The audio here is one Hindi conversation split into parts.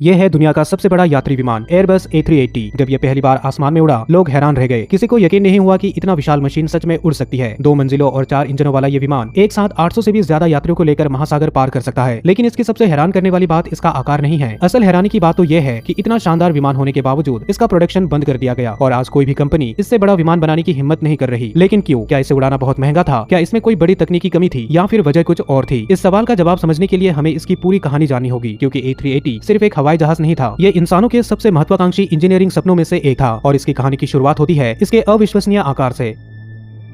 यह है दुनिया का सबसे बड़ा यात्री विमान एयरबस A380। जब यह पहली बार आसमान में उड़ा, लोग हैरान रह गए। किसी को यकीन नहीं हुआ कि इतना विशाल मशीन सच में उड़ सकती है। 2 मंजिलों और 4 इंजनों वाला ये विमान एक साथ 800 से भी ज्यादा यात्रियों को लेकर महासागर पार कर सकता है। लेकिन इसकी सबसे हैरान करने वाली बात इसका आकार नहीं है। असल हैरानी की बात तो यह है कि इतना शानदार विमान होने के बावजूद इसका प्रोडक्शन बंद कर दिया गया और आज कोई भी कंपनी इससे बड़ा विमान बनाने की हिम्मत नहीं कर रही। लेकिन क्यों? क्या इसे उड़ाना बहुत महंगा था? क्या इसमें कोई बड़ी तकनीकी कमी थी या फिर वजह कुछ और थी? इस सवाल का जवाब समझने के लिए हमें इसकी पूरी कहानी जाननी होगी, क्योंकि A380 सिर्फ एक हवाई जहाज नहीं था। ये इंसानों के सबसे महत्वाकांक्षी इंजीनियरिंग सपनों में से एक था और इसकी कहानी की शुरुआत होती है इसके अविश्वसनीय आकार से।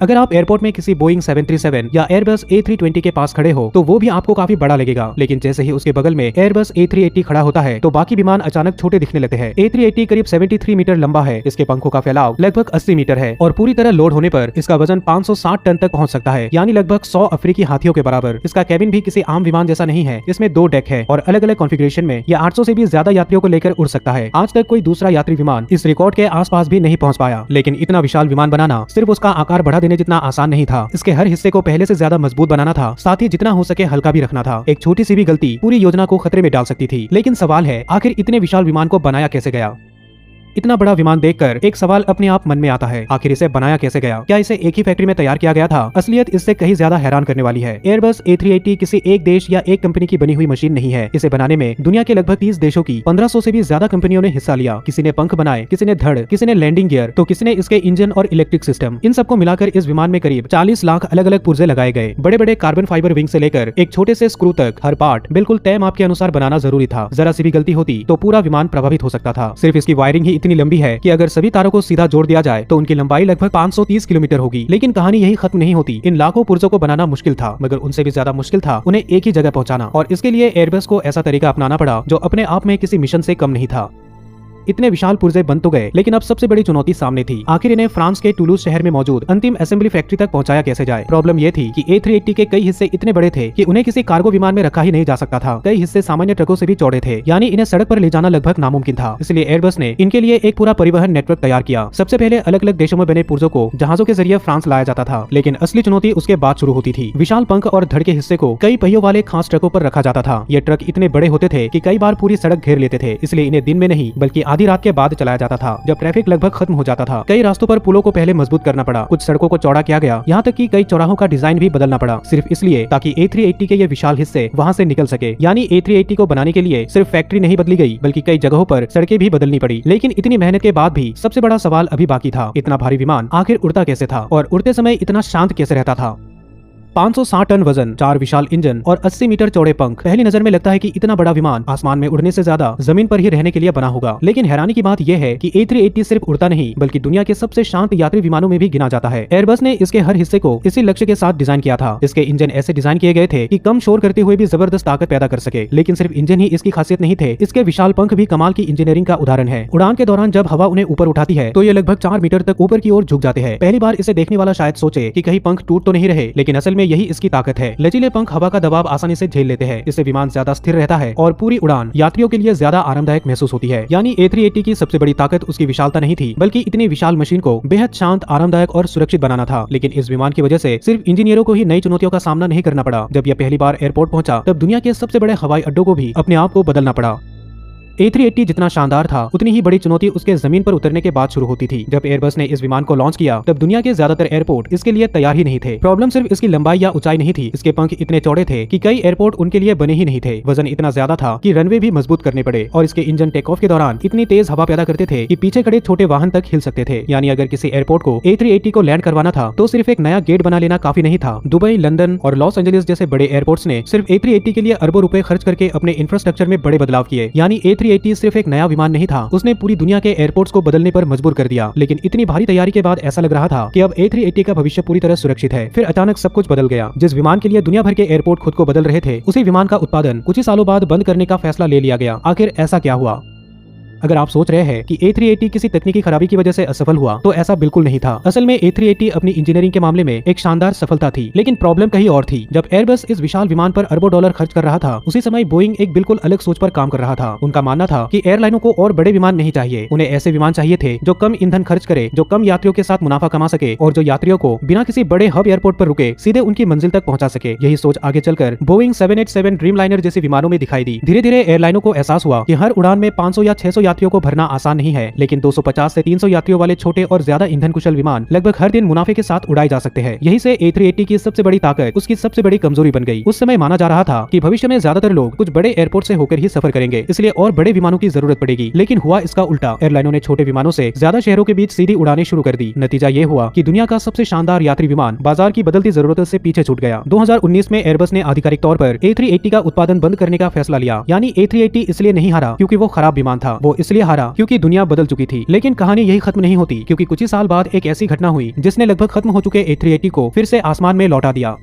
अगर आप एयरपोर्ट में किसी बोइंग 737 या एयरबस A320 के पास खड़े हो तो वो भी आपको काफी बड़ा लगेगा, लेकिन जैसे ही उसके बगल में एयरबस A380 खड़ा होता है तो बाकी विमान अचानक छोटे दिखने लगते हैं। A380 करीब 73 मीटर लंबा है, इसके पंखों का फैलाव लगभग 80 मीटर है और पूरी तरह लोड होने पर इसका वजन 560 टन तक पहुंच सकता है, यानी लगभग 100 अफ्रीकी हाथियों के बराबर। इसका कैबिन भी किसी आम विमान जैसा नहीं है, इसमें 2 डेक है और अलग अलग कॉन्फ़िगरेशन में यह 800 से भी ज्यादा यात्रियों को लेकर उड़ सकता है। आज तक कोई दूसरा यात्री विमान इस रिकॉर्ड के आसपास भी नहीं पहुंच पाया। लेकिन इतना विशाल विमान बनाना सिर्फ उसका आकार बढ़ा देने जितना आसान नहीं था। इसके हर हिस्से को पहले से ज्यादा मजबूत बनाना था, साथ ही जितना हो सके हल्का भी रखना था। एक छोटी सी भी गलती पूरी योजना को खतरे में डाल सकती थी। लेकिन सवाल है, आखिर इतने विशाल विमान को बनाया कैसे गया? इतना बड़ा विमान देखकर एक सवाल अपने आप मन में आता है, आखिर इसे बनाया कैसे गया? क्या इसे एक ही फैक्ट्री में तैयार किया गया था? असलियत इससे कहीं ज्यादा हैरान करने वाली है। एयरबस A380 किसी एक देश या एक कंपनी की बनी हुई मशीन नहीं है। इसे बनाने में दुनिया के लगभग 30 देशों की 1500 से भी ज्यादा कंपनियों ने हिस्सा लिया। किसी ने पंख बनाए, किसी ने धड़, किसी ने लैंडिंग गियर, तो किसी ने इसके इंजन और इलेक्ट्रिक सिस्टम। इन सबको मिलाकर इस विमान में करीब 40 लाख अलग अलग पुर्जे लगाए गए। बड़े बड़े कार्बन फाइबर विंग से लेकर एक छोटे से स्क्रू तक हर पार्ट बिल्कुल तय माप के अनुसार बनाना जरूरी था। जरा सी भी गलती होती तो पूरा विमान प्रभावित हो सकता था। सिर्फ इसकी वायरिंग ही इतनी लंबी है कि अगर सभी तारों को सीधा जोड़ दिया जाए तो उनकी लंबाई लगभग 530 किलोमीटर होगी। लेकिन कहानी यही खत्म नहीं होती। इन लाखों पुर्जों को बनाना मुश्किल था, मगर उनसे भी ज्यादा मुश्किल था उन्हें एक ही जगह पहुंचाना, और इसके लिए एयरबस को ऐसा तरीका अपनाना पड़ा जो अपने आप में किसी मिशन से कम नहीं था। इतने विशाल पुर्जे बन तो गए, लेकिन अब सबसे बड़ी चुनौती सामने थी। आखिर इन्हें फ्रांस के टुलूज शहर में मौजूद अंतिम असेंबली फैक्ट्री तक पहुंचाया कैसे जाए? प्रॉब्लम ये थी कि A380 के कई हिस्से इतने बड़े थे कि उन्हें किसी कार्गो विमान में रखा ही नहीं जा सकता था। कई हिस्से सामान्य ट्रकों से भी चौड़े थे, यानी इन्हें सड़क पर ले जाना लगभग नामुमकिन था। इसलिए एयरबस ने इनके लिए एक पूरा परिवहन नेटवर्क तैयार किया। सबसे पहले अलग अलग देशों में बने पुर्जों को जहाजों के जरिए फ्रांस लाया जाता था, लेकिन असली चुनौती उसके बाद शुरू होती थी। विशाल पंख और धड़ के हिस्से को कई पहियों वाले खास ट्रकों पर रखा जाता था। ये ट्रक इतने बड़े होते थे कि कई बार पूरी सड़क घेर लेते थे, इसलिए इन्हें दिन में नहीं बल्कि आधी रात के बाद चलाया जाता था, जब ट्रैफिक लगभग खत्म हो जाता था। कई रास्तों पर पुलों को पहले मजबूत करना पड़ा, कुछ सड़कों को चौड़ा किया गया, यहाँ तक कि कई चौराहों का डिजाइन भी बदलना पड़ा, सिर्फ इसलिए ताकि A380 के ये विशाल हिस्से वहाँ से निकल सके। यानी A380 को बनाने के लिए सिर्फ फैक्ट्री नहीं बदली गई, बल्कि कई जगहों पर सड़कें भी बदलनी पड़ी। लेकिन इतनी मेहनत के बाद भी सबसे बड़ा सवाल अभी बाकी था, इतना भारी विमान आखिर उड़ता कैसे था और उड़ते समय इतना शांत कैसे रहता था? 560 टन वजन, 4 विशाल इंजन और 80 मीटर चौड़े पंख। पहली नजर में लगता है कि इतना बड़ा विमान आसमान में उड़ने से ज्यादा जमीन पर ही रहने के लिए बना होगा। लेकिन हैरानी की बात यह है कि A380 सिर्फ उड़ता नहीं बल्कि दुनिया के सबसे शांत यात्री विमानों में भी गिना जाता है। एयरबस ने इसके हर हिस्से को इसी लक्ष्य के साथ डिजाइन किया था। इसके इंजन ऐसे डिजाइन किए गए थे कि कम शोर करते हुए भी जबरदस्त ताकत पैदा कर सके। लेकिन सिर्फ इंजन ही इसकी खासियत नहीं थे, इसके विशाल पंख भी कमाल की इंजीनियरिंग का उदाहरण है। उड़ान के दौरान जब हवा उन्हें ऊपर उठाती है तो ये लगभग 4 मीटर तक ऊपर की ओर झुक जाते हैं। पहली बार इसे देखने वाला शायद सोचे कि कहीं पंख टूट तो नहीं रहे, लेकिन असल में यही इसकी ताकत है। लचीले पंख हवा का दबाव आसानी से झेल लेते हैं, इससे विमान ज्यादा स्थिर रहता है और पूरी उड़ान यात्रियों के लिए ज्यादा आरामदायक महसूस होती है। यानी A380 की सबसे बड़ी ताकत उसकी विशालता नहीं थी, बल्कि इतनी विशाल मशीन को बेहद शांत, आरामदायक और सुरक्षित बनाना था। लेकिन इस विमान की वजह से सिर्फ इंजीनियरों को ही नई चुनौतियों का सामना नहीं करना पड़ा। जब यह पहली बार एयरपोर्ट पहुंचा तब दुनिया के सबसे बड़े हवाई अड्डों को भी अपने आप को बदलना पड़ा। A380 जितना शानदार था उतनी ही बड़ी चुनौती उसके जमीन पर उतरने के बाद शुरू होती थी। जब एयरबस ने इस विमान को लॉन्च किया तब दुनिया के ज्यादातर एयरपोर्ट इसके लिए तैयार ही नहीं थे। प्रॉब्लम सिर्फ इसकी लंबाई या ऊंचाई नहीं थी, इसके पंख इतने चौड़े थे कि कई एयरपोर्ट उनके लिए बने ही नहीं थे। वजन इतना ज्यादा था कि रनवे भी मजबूत करने पड़े और इसके इंजन टेक ऑफ के दौरान इतनी तेज हवा पैदा करते थे कि पीछे खड़े छोटे वाहन तक हिल सकते थे। यानी अगर किसी एयरपोर्ट को A380 को लैंड करवाना था तो सिर्फ एक नया गेट बना लेना काफी नहीं था। दुबई, लंदन और लॉस एंजलिस जैसे बड़े एयरपोर्ट्स ने सिर्फ A380 के लिए अरबों रुपए खर्च करके अपने इंफ्रास्ट्रक्चर में बड़े बदलाव किए। यानी A380 सिर्फ एक नया विमान नहीं था, उसने पूरी दुनिया के एयरपोर्ट्स को बदलने पर मजबूर कर दिया। लेकिन इतनी भारी तैयारी के बाद ऐसा लग रहा था कि अब A380 का भविष्य पूरी तरह सुरक्षित है। फिर अचानक सब कुछ बदल गया। जिस विमान के लिए दुनिया भर के एयरपोर्ट खुद को बदल रहे थे, उसी विमान का उत्पादन कुछ ही सालों बाद बंद करने का फैसला ले लिया गया। आखिर ऐसा क्या हुआ? अगर आप सोच रहे हैं कि A380 किसी तकनीकी खराबी की वजह से असफल हुआ, तो ऐसा बिल्कुल नहीं था। असल में A380 अपनी इंजीनियरिंग के मामले में एक शानदार सफलता थी, लेकिन प्रॉब्लम कहीं और थी। जब एयरबस इस विशाल विमान पर अरबों डॉलर खर्च कर रहा था, उसी समय बोइंग एक बिल्कुल अलग सोच पर काम कर रहा था। उनका मानना था कि एयरलाइनों को और बड़े विमान नहीं चाहिए, उन्हें ऐसे विमान चाहिए थे जो कम ईंधन खर्च करे, जो कम यात्रियों के साथ मुनाफा कमा सके और जो यात्रियों को बिना किसी बड़े हब एयरपोर्ट पर रुके सीधे उनकी मंजिल तक पहुंचा सके। यही सोच आगे चलकर बोइंग 787 ड्रीमलाइनर जैसे विमानों में दिखाई दी। धीरे धीरे एयरलाइनों को एहसास हुआ कि हर उड़ान में 500 या 600 यात्रियों को भरना आसान नहीं है, लेकिन 250 से 300 यात्रियों वाले छोटे और ज्यादा ईंधन कुशल विमान लगभग हर दिन मुनाफे के साथ उड़ाए जा सकते हैं। यही से A380 की सबसे बड़ी ताकत उसकी सबसे बड़ी कमजोरी बन गई। उस समय माना जा रहा था कि भविष्य में ज्यादातर लोग कुछ बड़े एयरपोर्ट से होकर ही सफर करेंगे, इसलिए और बड़े विमानों की जरूरत पड़ेगी। लेकिन हुआ इसका उल्टा। एयरलाइनों ने छोटे विमानों से ज्यादा शहरों के बीच सीधी उड़ानें शुरू कर दी। नतीजा ये हुआ कि दुनिया का सबसे शानदार यात्री विमान बाजार की बदलती जरूरतों से पीछे छूट गया। 2019 में एयरबस ने आधिकारिक तौर पर A380 का उत्पादन बंद करने का फैसला लिया। यानी A380 इसलिए नहीं हारा क्योंकि वो खराब विमान था, वो इसलिए हारा क्योंकि दुनिया बदल चुकी थी। लेकिन कहानी यही खत्म नहीं होती, क्योंकि कुछ ही साल बाद एक ऐसी घटना हुई जिसने लगभग खत्म हो चुके A380 को फिर से आसमान में लौटा दिया।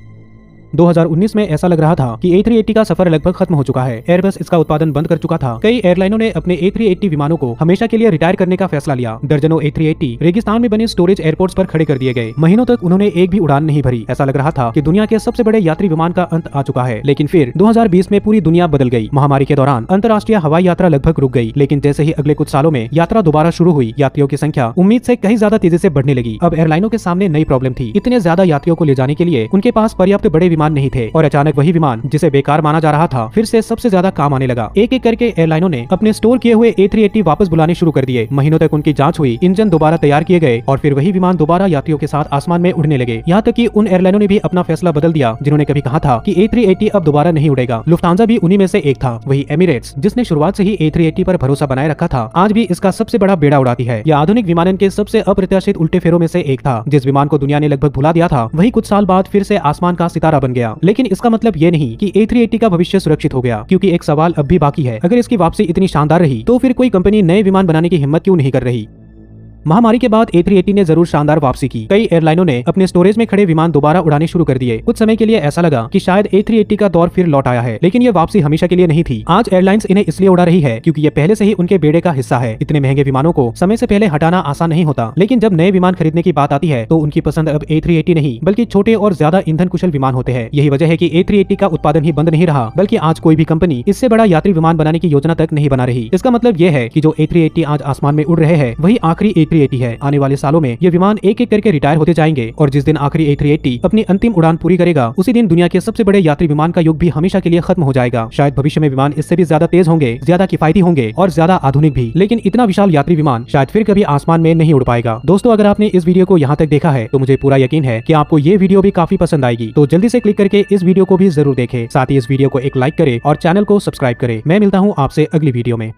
2019 में ऐसा लग रहा था कि A380 का सफर लगभग खत्म हो चुका है। एयरबस इसका उत्पादन बंद कर चुका था। कई एयरलाइनों ने अपने A380 विमानों को हमेशा के लिए रिटायर करने का फैसला लिया। दर्जनों A380 रेगिस्तान में बने स्टोरेज एयरपोर्ट्स पर खड़े कर दिए गए। महीनों तक उन्होंने एक भी उड़ान नहीं भरी। ऐसा लग रहा था कि दुनिया के सबसे बड़े यात्री विमान का अंत आ चुका है। लेकिन फिर 2020 में पूरी दुनिया बदल गई। महामारी के दौरान अंतर्राष्ट्रीय हवाई यात्रा लगभग रुक गई, लेकिन जैसे ही अगले कुछ सालों में यात्रा दोबारा शुरू हुई, यात्रियों की संख्या उम्मीद से कहीं ज्यादा तेजी से बढ़ने लगी। अब एयरलाइनों के सामने नई प्रॉब्लम थी। इतने ज्यादा यात्रियों को ले जाने के लिए उनके पास पर्याप्त बड़े विमान नहीं थे और अचानक वही विमान जिसे बेकार माना जा रहा था फिर से सबसे ज्यादा काम आने लगा। एक एक करके एयरलाइनों ने अपने स्टोर किए हुए A380 वापस बुलाने शुरू कर दिए। महीनों तक उनकी जांच हुई, इंजन दोबारा तैयार किए गए और फिर वही विमान दोबारा यात्रियों के साथ आसमान में उड़ने लगे। यहाँ तक कि उन एयरलाइनों ने भी अपना फैसला बदल दिया जिन्होंने कभी कहा था कि A380 अब दोबारा नहीं उड़ेगा। लुफ्तांजा भी उन्हीं में से एक था। वही एमिरेट्स, जिसने शुरुआत से ही A380 पर भरोसा बनाए रखा था, आज भी इसका सबसे बड़ा बेड़ा उड़ाती है। यह आधुनिक विमानन के सबसे अप्रत्याशित उल्टे फेरों में से एक था। जिस विमान को दुनिया ने लगभग भुला दिया था, वही कुछ साल बाद फिर से आसमान का सितारा बन गया। लेकिन इसका मतलब ये नहीं कि A380 का भविष्य सुरक्षित हो गया, क्योंकि एक सवाल अब भी बाकी है। अगर इसकी वापसी इतनी शानदार रही, तो फिर कोई कंपनी नए विमान बनाने की हिम्मत क्यों नहीं कर रही? महामारी के बाद A380 ने जरूर शानदार वापसी की। कई एयरलाइनों ने अपने स्टोरेज में खड़े विमान दोबारा उड़ाने शुरू कर दिए। कुछ समय के लिए ऐसा लगा कि शायद A380 का दौर फिर लौट आया है, लेकिन ये वापसी हमेशा के लिए नहीं थी। आज एयरलाइंस इन्हें इसलिए उड़ा रही है क्योंकि ये पहले से ही उनके बेड़े का हिस्सा है। इतने महंगे विमानों को समय से पहले हटाना आसान नहीं होता, लेकिन जब नए विमान खरीदने की बात आती है तो उनकी पसंद अब A380 नहीं बल्कि छोटे और ज्यादा ईंधन कुशल विमान होते हैं। यही वजह है कि A380 का उत्पादन ही बंद नहीं रहा, बल्कि आज कोई भी कंपनी इससे बड़ा यात्री विमान बनाने की योजना तक नहीं बना रही। इसका मतलब ये है कि जो A380 आज आसमान में उड़ रहे हैं, वही आखिरी A380 है। आने वाले सालों में ये विमान एक एक करके रिटायर होते जाएंगे और जिस दिन आखिरी A380 अपनी अंतिम उड़ान पूरी करेगा, उसी दिन दुनिया के सबसे बड़े यात्री विमान का युग भी हमेशा के लिए खत्म हो जाएगा। शायद भविष्य में विमान इससे भी ज्यादा तेज होंगे, ज्यादा किफायती होंगे और ज्यादा आधुनिक भी, लेकिन इतना विशाल यात्री विमान शायद फिर कभी आसमान में नहीं उड़ पाएगा। दोस्तों, अगर आपने इस वीडियो को यहाँ तक देखा है तो मुझे पूरा यकीन है कि आपको ये वीडियो भी काफी पसंद आएगी। तो जल्दी से क्लिक करके इस वीडियो को भी जरूर देखें। साथ ही इस वीडियो को एक लाइक करें और चैनल को सब्सक्राइब करें। मैं मिलता हूँ आपसे अगली वीडियो में।